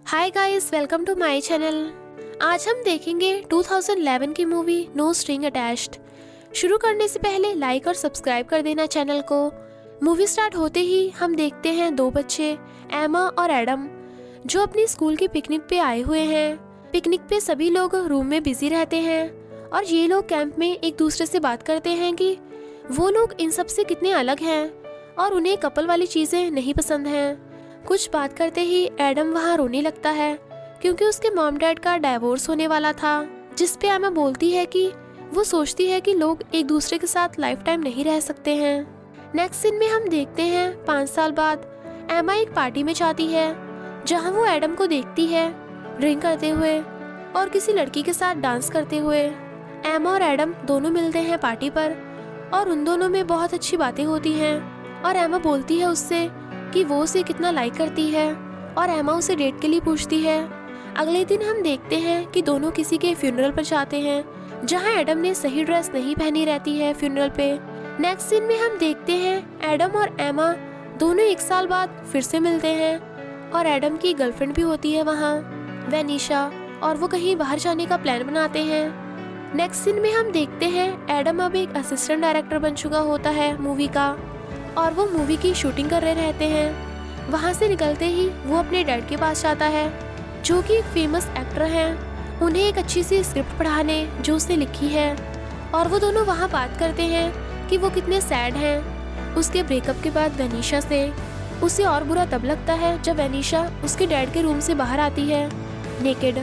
Hi guys, welcome to my channel. आज हम देखेंगे 2011 की मूवी नो स्ट्रिंग अटैच्ड। शुरू करने से पहले लाइक और सब्सक्राइब कर देना चैनल को। मूवी स्टार्ट होते ही हम देखते हैं दो बच्चे, एमा और एडम, जो अपनी स्कूल की पिकनिक पे आए हुए हैं। पिकनिक पे सभी लोग रूम में बिजी रहते हैं और ये लोग कैंप में एक दूसरे से बात करते हैं कि वो लोग इन सब से कितने अलग हैं और उन्हें कपल वाली चीज़ें नहीं पसंद हैं। कुछ बात करते ही एडम वहाँ रोने लगता है क्योंकि उसके मॉम डैड का डाइवोर्स होने वाला था, जिस पे एमा बोलती है कि वो सोचती है कि लोग एक दूसरे के साथ लाइफ टाइम नहीं रह सकते हैं। नेक्स्ट सीन में हम देखते हैं 5 साल बाद एमा एक पार्टी में जाती है जहाँ वो एडम को देखती है ड्रिंक करते हुए और किसी लड़की के साथ डांस करते हुए। एमा और एडम दोनों मिलते हैं पार्टी पर और उन दोनों में बहुत अच्छी बातें होती हैं और एमा बोलती है उससे कि वो उसे कितना लाइक करती है और एमा उसे डेट के लिए पूछती है। अगले दिन हम देखते हैं कि दोनों किसी के फ्यूनरल पर जाते हैं जहां एडम ने सही ड्रेस नहीं पहनी रहती है फ्यूनरल पे। नेक्स्ट सीन में हम देखते हैं एडम और एमा दोनों 1 साल बाद फिर से मिलते हैं और एडम की गर्लफ्रेंड भी होती है वहाँ, वेनिशा, और वो कहीं बाहर जाने का प्लान बनाते हैं। नेक्स्ट सीन में हम देखते हैं एडम अब एक असिस्टेंट डायरेक्टर बन चुका होता है मूवी का और वो मूवी की शूटिंग कर रहे रहते हैं। वहाँ से निकलते ही वो अपने डैड के पास जाता है जो कि एक फेमस एक्टर हैं, उन्हें एक अच्छी सी स्क्रिप्ट पढ़ाने जो उसने लिखी है और वो दोनों वहाँ बात करते हैं कि वो कितने सैड हैं उसके ब्रेकअप के बाद वेनिशा से। उसे और बुरा तब लगता है जब वेनिशा उसके डैड के रूम से बाहर आती है नेकेड,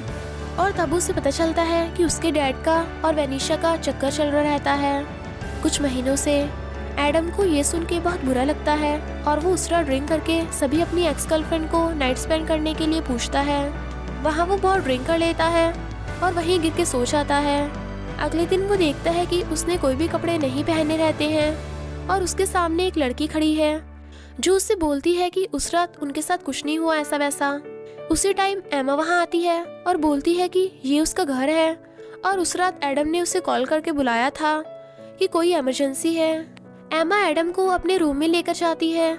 और तब उसे पता चलता है कि उसके डैड का और वेनिशा का चक्कर चल रहा रहता है कुछ महीनों से। एडम को ये सुन के बहुत बुरा लगता है और वो उसरा ड्रिंक करके सभी अपनी एक्स गर्लफ्रेंड को नाइट स्पेंड करने के लिए पूछता है। वहाँ वो बहुत ड्रिंक कर लेता है और वहीं गिर के सो जाता है। अगले दिन वो देखता है कि उसने कोई भी कपड़े नहीं पहने रहते हैं और उसके सामने एक लड़की खड़ी है जो उससे बोलती है कि उस रात उनके साथ कुछ नहीं हुआ ऐसा वैसा। उसी टाइम एमा वहाँ आती है और बोलती है कि ये उसका घर है और उस रात एडम ने उसे कॉल करके बुलाया था कि कोई इमरजेंसी है। एमा एडम को अपने रूम में लेकर जाती है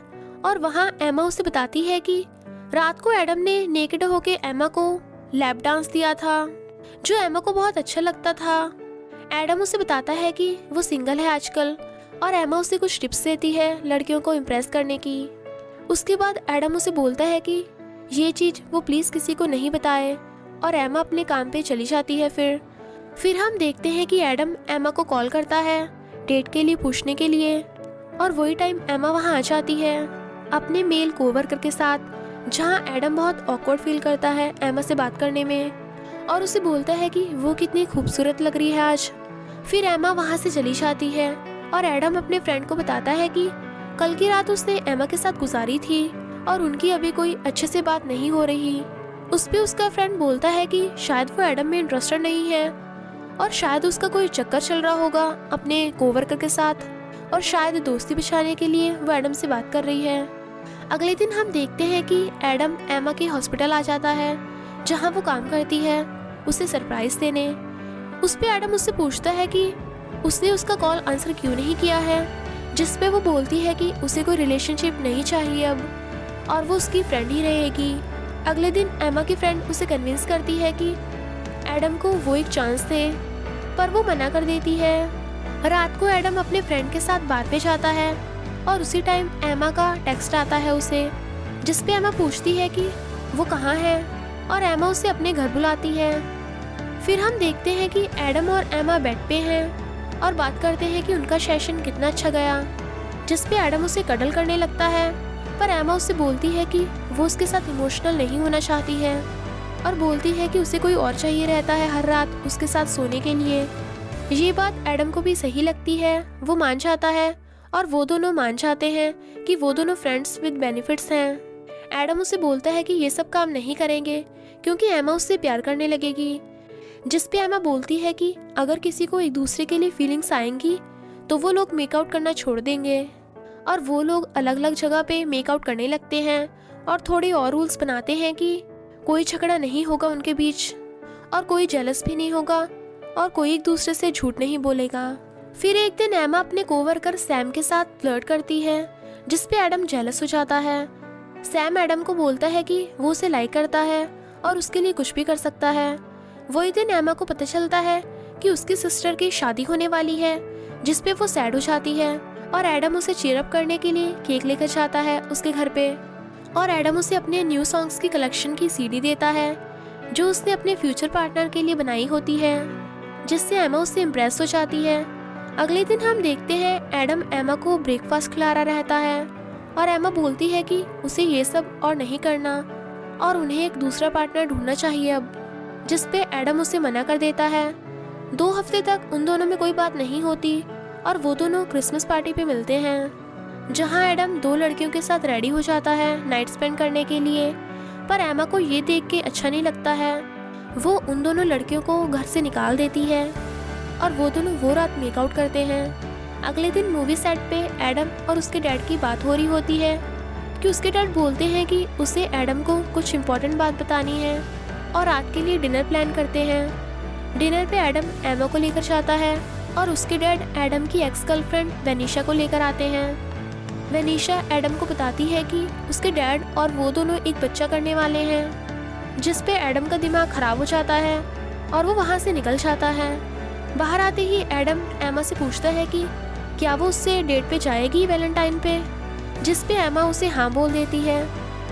और वहाँ एमा उसे बताती है कि रात को एडम ने नेकेड होके एमा को लैप डांस दिया था जो एमा को बहुत अच्छा लगता था। एडम उसे बताता है कि वो सिंगल है आजकल और एमा उसे कुछ टिप्स देती है लड़कियों को इम्प्रेस करने की। उसके बाद एडम उसे बोलता है कि ये चीज़ वो प्लीज़ किसी को नहीं बताए और एमा अपने काम पे चली जाती है। फिर हम देखते हैं कि एडम एमा को कॉल करता है डेट के लिए पूछने के लिए और वही टाइम एमा वहाँ आ जाती है अपने मेल कोवर्कर के साथ, जहाँ एडम बहुत ऑकवर्ड फील करता है एमा से बात करने में और उसे बोलता है कि वो कितनी खूबसूरत लग रही है आज। फिर एमा वहाँ से चली जाती है और एडम अपने फ्रेंड को बताता है कि कल की रात उसने एमा के साथ गुजारी थी और उनकी अभी कोई अच्छे से बात नहीं हो रही। उस पे उसका फ्रेंड बोलता है कि शायद वो एडम में इंटरेस्टेड नहीं है और शायद उसका कोई चक्कर चल रहा होगा अपने कोवर्कर के साथ और शायद दोस्ती बिछाने के लिए वो एडम से बात कर रही है। अगले दिन हम देखते हैं कि एडम एमा के हॉस्पिटल आ जाता है जहां वो काम करती है उसे सरप्राइज देने। उस पे एडम उससे पूछता है कि उसने उसका कॉल आंसर क्यों नहीं किया है, जिस पे वो बोलती है कि उसे कोई रिलेशनशिप नहीं चाहिए अब और वो उसकी फ्रेंड ही रहेगी। अगले दिन एमा की फ्रेंड उसे कन्विंस करती है कि एडम को वो एक चांस दे, पर वो मना कर देती है। रात को एडम अपने फ्रेंड के साथ बार पे जाता है और उसी टाइम एमा का टेक्स्ट आता है उसे, जिस पे एमा पूछती है कि वो कहाँ है और एमा उसे अपने घर बुलाती है। फिर हम देखते हैं कि एडम और एमा बेड पे हैं और बात करते हैं कि उनका सेशन कितना अच्छा गया, जिस पे एडम उसे कडल करने लगता है, पर एमा उससे बोलती है कि वो उसके साथ इमोशनल नहीं होना चाहती है और बोलती है कि उसे कोई और चाहिए रहता है हर रात उसके साथ सोने के लिए। ये बात एडम को भी सही लगती है, वो मान जाता है और वो दोनों मान जाते हैं कि वो दोनों फ्रेंड्स विद बेनिफिट्स हैं। एडम उसे बोलता है कि ये सब काम नहीं करेंगे क्योंकि एमा उससे प्यार करने लगेगी, जिस पे एमा बोलती है कि अगर किसी को एक दूसरे के लिए फीलिंग्स आएंगी तो वो लोग मेकआउट करना छोड़ देंगे और वो लोग अलग अलग जगह पे मेकआउट करने लगते हैं और थोड़े और रूल्स बनाते हैं कि कोई झगड़ा नहीं होगा उनके बीच और कोई जेलस भी नहीं होगा और कोई एक दूसरे से झूठ नहीं बोलेगा। फिर एक दिन एमा अपने कोवर्कर सैम के साथ फ्लर्ट करती है, जिस पे एडम जेलस हो जाता है। सैम एडम को बोलता है कि वो उसे लाइक करता है और उसके लिए कुछ भी कर सकता है। वही दिन एमा को पता चलता है कि उसकी सिस्टर की शादी होने वाली है, जिस पे वो सैड हो जाती है और एडम उसे चीयर अप करने के लिए केक लेकर जाता है उसके घर पे। और एडम उसे अपने न्यू सॉन्ग्स की कलेक्शन की सीडी देता है जो उसने अपने फ्यूचर पार्टनर के लिए बनाई होती है, जिससे एमा उससे इम्प्रेस हो जाती है। अगले दिन हम देखते हैं एडम एमा को ब्रेकफास्ट खिला रहा रहता है और एमा बोलती है कि उसे ये सब और नहीं करना और उन्हें एक दूसरा पार्टनर ढूंढना चाहिए अब, जिस पे एडम उसे मना कर देता है। 2 हफ्ते तक उन दोनों में कोई बात नहीं होती और वो दोनों क्रिसमस पार्टी पे मिलते हैं, जहां एडम 2 लड़कियों के साथ रेडी हो जाता है नाइट स्पेंड करने के लिए। पर एमा को ये देख के अच्छा नहीं लगता है। वो उन दोनों लड़कियों को घर से निकाल देती है और वो दोनों वो रात मेकआउट करते हैं। अगले दिन मूवी सेट पे एडम और उसके डैड की बात हो रही होती है कि उसके डैड बोलते हैं कि उसे एडम को कुछ इम्पोर्टेंट बात बतानी है और रात के लिए डिनर प्लान करते हैं। डिनर पे एडम एमा को लेकर जाता है और उसके डैड एडम की एक्स गर्लफ्रेंड वेनिशा को लेकर आते हैं। वेनिशा एडम को बताती है कि उसके डैड और वो दोनों एक बच्चा करने वाले हैं, जिस पे एडम का दिमाग खराब हो जाता है और वो वहाँ से निकल जाता है। बाहर आते ही एडम एमा से पूछता है कि क्या वो उससे डेट पे जाएगी वैलेंटाइन पे, जिस पे एमा उसे हाँ बोल देती है।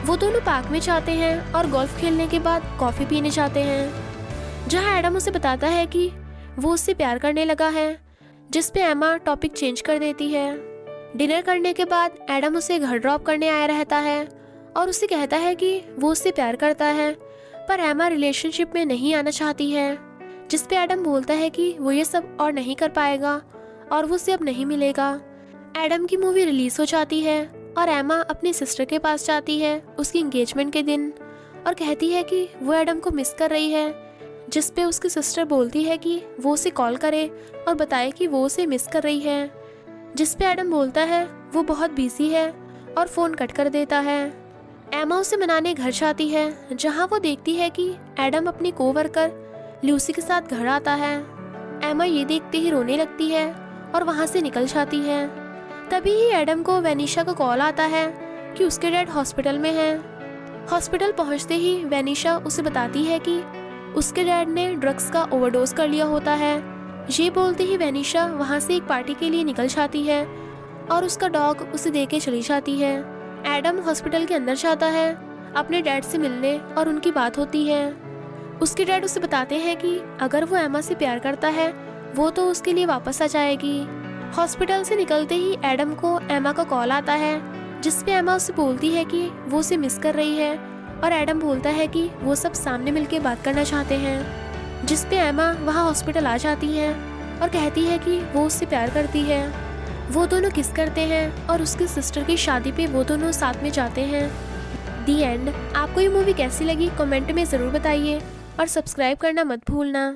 वो दोनों पार्क में जाते हैं और गोल्फ खेलने के बाद कॉफ़ी पीने जाते हैं, जहाँ एडम उसे बताता है कि वो उससे प्यार करने लगा है, जिस पे एमा टॉपिक चेंज कर देती है। डिनर करने के बाद एडम उसे घर ड्रॉप करने आया रहता है और उसे कहता है कि वो उससे प्यार करता है, पर एमा रिलेशनशिप में नहीं आना चाहती है, जिस पे एडम बोलता है कि वो ये सब और नहीं कर पाएगा और वो उसे अब नहीं मिलेगा। एडम की मूवी रिलीज हो जाती है और एमा अपनी सिस्टर के पास जाती है उसकी एंगेजमेंट के दिन और कहती है कि वो एडम को मिस कर रही है, जिस पे उसकी सिस्टर बोलती है कि वो उसे कॉल करे और बताए कि वो उसे मिस कर रही है, जिस पे एडम बोलता है वो बहुत बिजी है और फ़ोन कट कर देता है। एमा उसे मनाने घर जाती है, जहां वो देखती है कि एडम अपनी कोवर्कर लूसी के साथ घर आता है। एमा ये देखते ही रोने लगती है और वहां से निकल जाती है। तभी ही एडम को वेनिशा का कॉल आता है कि उसके डैड हॉस्पिटल में हैं। हॉस्पिटल पहुंचते ही वेनिशा उसे बताती है कि उसके डैड ने ड्रग्स का ओवरडोज कर लिया होता है। ये बोलते ही वेनिशा वहाँ से एक पार्टी के लिए निकल जाती है और उसका डॉग उसे देके चली जाती है। एडम हॉस्पिटल के अंदर जाता है अपने डैड से मिलने और उनकी बात होती है। उसके डैड उसे बताते हैं कि अगर वो एमा से प्यार करता है वो तो उसके लिए वापस आ जाएगी। हॉस्पिटल से निकलते ही एडम को एमा का कॉल आता है, जिस पे एमा उसे बोलती है कि वो उसे मिस कर रही है और एडम बोलता है कि वो सब सामने मिलके बात करना चाहते हैं, जिस पे एमा वहाँ हॉस्पिटल आ जाती है और कहती है कि वो उससे प्यार करती है। वो दोनों किस करते हैं और उसकी सिस्टर की शादी पे वो दोनों साथ में जाते हैं। दी एंड। आपको ये मूवी कैसी लगी कमेंट में ज़रूर बताइए और सब्सक्राइब करना मत भूलना।